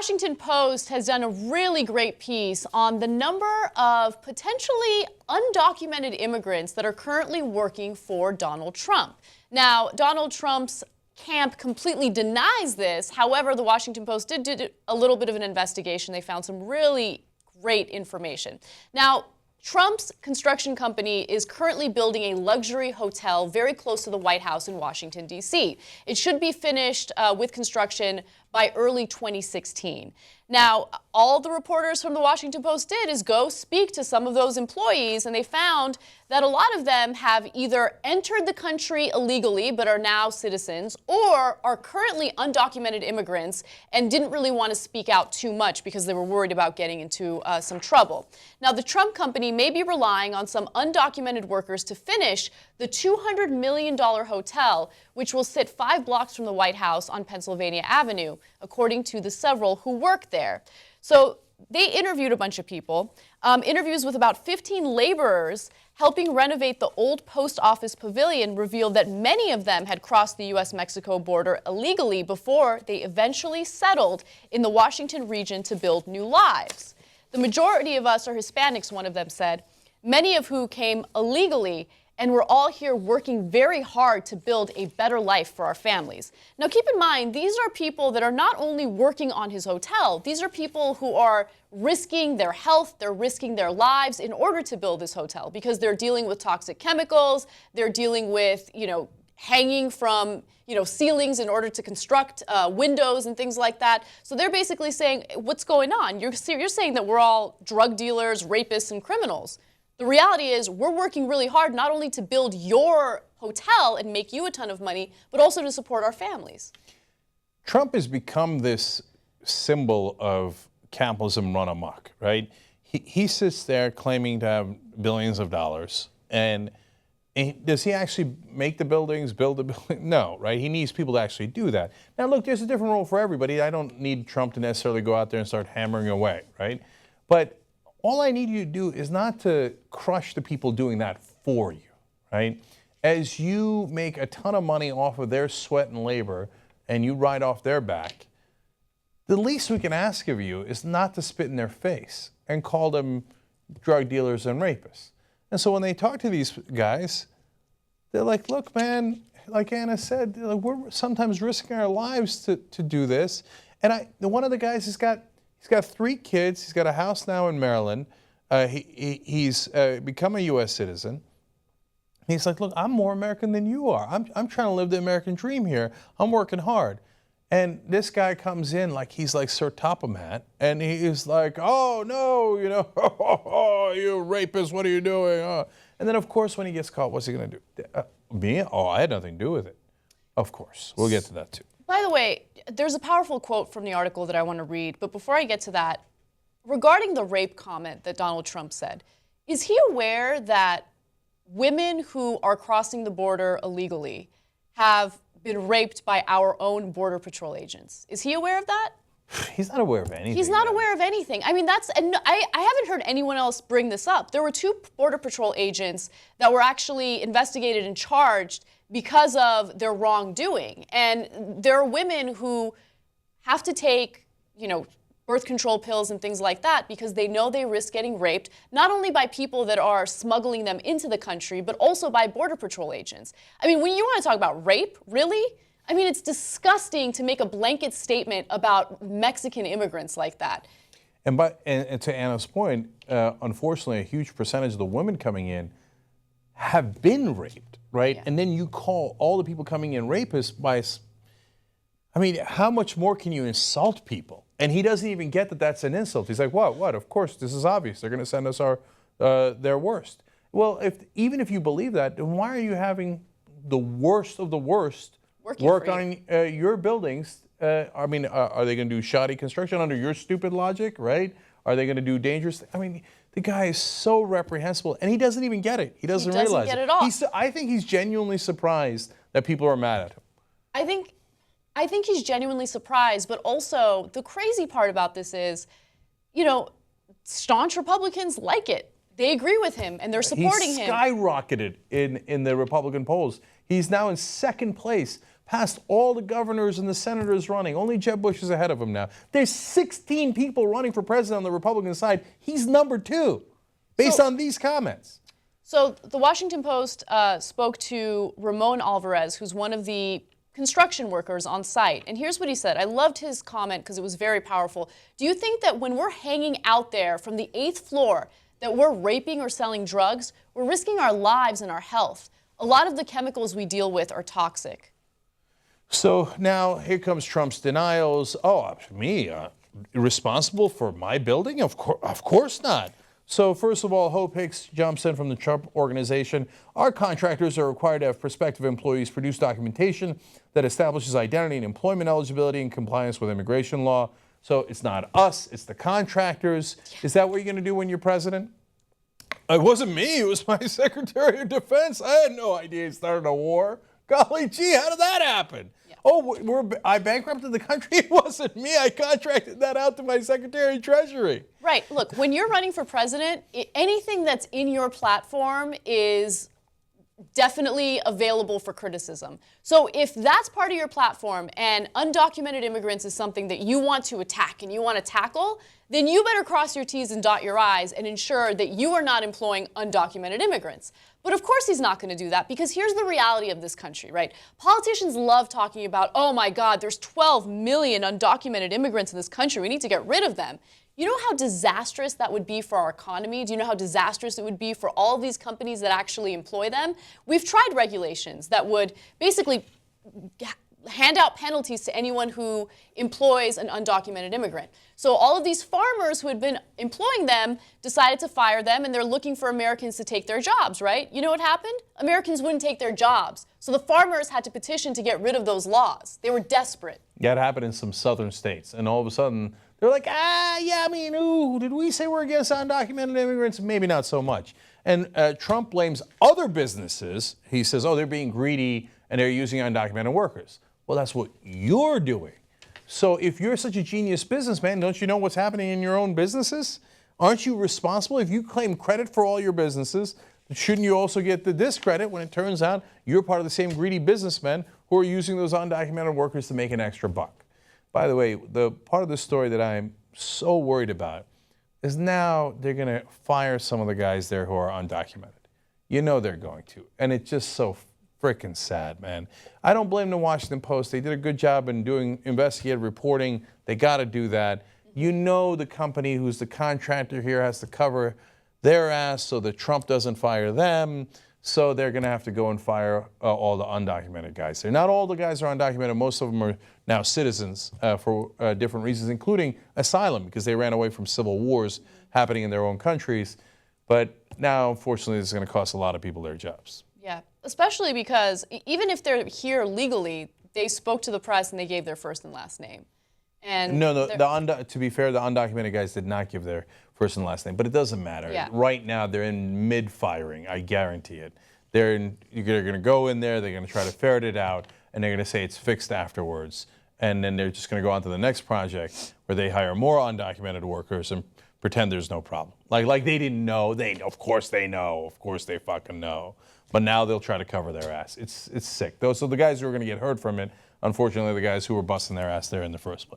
Washington Post has done a really great piece on the number of potentially undocumented immigrants that are currently working for Donald Trump. Now, Donald Trump's camp completely denies this. However, the Washington Post did a little bit of an investigation. They found some really great information. Now, Trump's construction company is currently building a luxury hotel very close to the White House in Washington, D.C. It should be finished with construction by early 2016. Now, all the reporters from the Washington Post did is go speak to some of those employees, and they found that a lot of them have either entered the country illegally but are now citizens, or are currently undocumented immigrants and didn't really want to speak out too much because they were worried about getting into some trouble. Now, the Trump company may be relying on some undocumented workers to finish the $200 million hotel, which will sit 5 blocks from the White House on Pennsylvania Avenue, according to the several who work there. So they interviewed a bunch of people, interviews with about 15 laborers helping renovate the Old Post Office Pavilion revealed that many of them had crossed the U.S.-Mexico border illegally before they eventually settled in the Washington region to build new lives. The majority of us are Hispanics, one of them said, many of who came illegally, and we're all here working very hard to build a better life for our families. Now, keep in mind, these are people that are not only working on his hotel, these are people who are risking their health, they're risking their lives in order to build this hotel because they're dealing with toxic chemicals, they're dealing with, hanging from, ceilings in order to construct windows and things like that. So they're basically saying, what's going on? You're saying that we're all drug dealers, rapists, and criminals. The reality is we're working really hard not only to build your hotel and make you a ton of money, but also to support our families. Trump has become this symbol of capitalism run amok, right? He sits there claiming to have billions of dollars. And does he actually make the buildings, build the building? No, right? He needs people to actually do that. Now, look, there's a different role for everybody. I don't need Trump to necessarily go out there and start hammering away, right? But all I need you to do is not to crush the people doing that for you, right? As you make a ton of money off of their sweat and labor and you ride off their back, the least we can ask of you is not to spit in their face and call them drug dealers and rapists. And so when they talk to these guys, they're like, look, man, like Anna said, we're sometimes risking our lives to do this. And one of the guys he's got 3 kids. He's got a house now in Maryland. He's become a U.S. citizen. He's like, look, I'm more American than you are. I'm trying to live the American dream here. I'm working hard. And this guy comes in like he's like Sir Topham Hatt, and he's like, oh, no, you rapist, what are you doing? And then, of course, when he gets caught, what's he going to do? Me? Oh, I had nothing to do with it. Of course. We'll get to that, too. By the way, there's a powerful quote from the article that I want to read, but before I get to that, regarding the rape comment that Donald Trump said, is he aware that women who are crossing the border illegally have been raped by our own Border Patrol agents? Is he aware of that? He's not aware of anything. He's not aware of anything. I mean, and I haven't heard anyone else bring this up. There were 2 Border Patrol agents that were actually investigated and charged because of their wrongdoing. And there are women who have to take, birth control pills and things like that because they know they risk getting raped, not only by people that are smuggling them into the country, but also by Border Patrol agents. I mean, when you want to talk about rape, really? I mean, it's disgusting to make a blanket statement about Mexican immigrants like that. And to Anna's point, unfortunately, a huge percentage of the women coming in have been raped, right? Yeah. And then you call all the people coming in rapists by, I mean, how much more can you insult people? And he doesn't even get that that's an insult. He's like, what? Of course, this is obvious. They're going to send us their worst. Well, even if you believe that, then why are you having the worst of the worst work on your buildings? I mean, are they going to do shoddy construction under your stupid logic, right? Are they going to do dangerous things? I mean, the guy is so reprehensible, and he doesn't even get it. He doesn't realize get it. All. I think he's genuinely surprised that people are mad at him. I think he's genuinely surprised, but also the crazy part about this is, staunch Republicans like it. They agree with him, and they're supporting him. He's skyrocketed in the Republican polls. He's now in 2nd place past all the governors and the senators running. Only Jeb Bush is ahead of him now. There's 16 people running for president on the Republican side. He's number 2, based on these comments. So the Washington Post spoke to Ramon Alvarez, who's one of the construction workers on site. And here's what he said. I loved his comment because it was very powerful. Do you think that when we're hanging out there from the 8th floor that we're raping or selling drugs, we're risking our lives and our health? A lot of the chemicals we deal with are toxic. So now here comes Trump's denials. Oh, me, responsible for my building? Of course not. So first of all, Hope Hicks jumps in from the Trump organization. Our contractors are required to have prospective employees produce documentation that establishes identity and employment eligibility in compliance with immigration law. So it's not us, it's the contractors. Is that what you're going to do when you're president? It wasn't me, it was my Secretary of Defense. I had no idea he started a war. Golly gee, how did that happen? Yeah. Oh, I bankrupted the country? It wasn't me. I contracted that out to my Secretary of Treasury. Right. Look, when you're running for president, anything that's in your platform is definitely available for criticism. So if that's part of your platform and undocumented immigrants is something that you want to attack and you want to tackle, then you better cross your T's and dot your I's and ensure that you are not employing undocumented immigrants. But of course he's not going to do that, because here's the reality of this country, right? Politicians love talking about, oh my God, there's 12 million undocumented immigrants in this country. We need to get rid of them. You know how disastrous that would be for our economy? Do you know how disastrous it would be for all of these companies that actually employ them? We've tried regulations that would basically hand out penalties to anyone who employs an undocumented immigrant. So all of these farmers who had been employing them decided to fire them, and they're looking for Americans to take their jobs, right? You know what happened? Americans wouldn't take their jobs. So the farmers had to petition to get rid of those laws. They were desperate. Yeah, it happened in some southern states, and all of a sudden they're like, did we say we're against undocumented immigrants? Maybe not so much. And Trump blames other businesses. He says, oh, they're being greedy and they're using undocumented workers. Well, that's what you're doing. So if you're such a genius businessman, don't you know what's happening in your own businesses? Aren't you responsible? If you claim credit for all your businesses, shouldn't you also get the discredit when it turns out you're part of the same greedy businessmen who are using those undocumented workers to make an extra buck? By the way, the part of the story that I'm so worried about is now they're going to fire some of the guys there who are undocumented. You know they're going to. And it's just so freaking sad, man. I don't blame the Washington Post. They did a good job in doing investigative reporting. They got to do that. You know the company who's the contractor here has to cover their ass so that Trump doesn't fire them. So they're going to have to go and fire all the undocumented guys there. Not all the guys are undocumented. Most of them are now citizens for different reasons, including asylum, because they ran away from civil wars happening in their own countries. But now, unfortunately, this is going to cost a lot of people their jobs. Yeah, especially because even if they're here legally, they spoke to the press and they gave their first and last name. And no, to be fair, the undocumented guys did not give their first and last name, but it doesn't matter. Yeah. Right now, they're in mid-firing, I guarantee it. They're going to go in there, they're going to try to ferret it out, and they're going to say it's fixed afterwards. And then they're just going to go on to the next project where they hire more undocumented workers and pretend there's no problem. Like they didn't know. Of course they know. Of course they fucking know. But now they'll try to cover their ass. It's sick. So the guys who are going to get hurt from it, unfortunately, the guys who were busting their ass there in the first place.